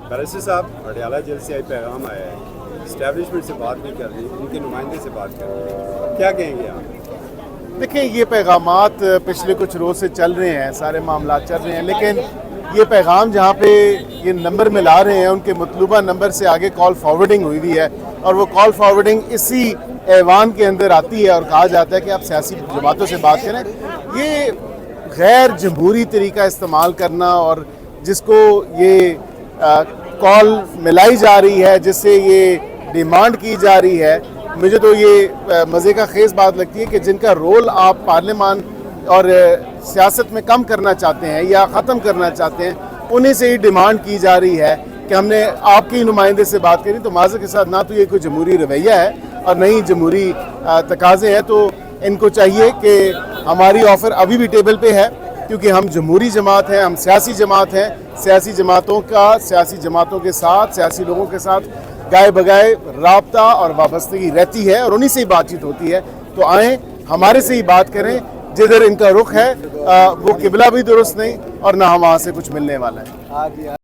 Barrister साहब, Patiala jail से पैगाम आया है, इस्टेब्लिशमेंट से बात नहीं कर रही, उनके नुमाइंदे से बात कर रही है, क्या कहेंगे आप? देखिए, ये पैगामात पिछले कुछ रोज़ से चल रहे हैं, सारे मामला चल रहे हैं, लेकिन ये पैगाम जहाँ पे ये नंबर मिला रहे हैं उनके मतलूबा नंबर से आगे कॉल फॉरवर्डिंग हुई हुई है, और वो कॉल फॉरवर्डिंग इसी ऐवान के अंदर आती है और कहा जाता है कि आप सियासी जमातों से बात करें। ये गैर जमहूरी तरीका इस्तेमाल करना और जिसको ये कॉल मिलाई जा रही है, जिससे ये डिमांड की जा रही है, मुझे तो ये मज़े का खेज़ बात लगती है कि जिनका रोल आप पार्लियामान और सियासत में कम करना चाहते हैं या ख़त्म करना चाहते हैं, उन्हीं से ही डिमांड की जा रही है कि हमने आपके ही नुमाइंदे से बात करी। तो माज़र के साथ ना तो ये कोई जमहूरी रवैया है और नहीं जमहूरी तकाज़े हैं। तो इनको चाहिए कि हमारी ऑफ़र अभी भी टेबल पे है, क्योंकि हम जमहूरी जमात हैं, हम सियासी जमात हैं। सियासी जमातों के साथ, सियासी लोगों के साथ गाए बगाए राब्ता और वाबस्तगी रहती है और उन्हीं से ही बातचीत होती है। तो आएँ, हमारे से ही बात करें। जिधर इनका रुख है वो किबला भी दुरुस्त नहीं और ना वहाँ से कुछ मिलने वाला है।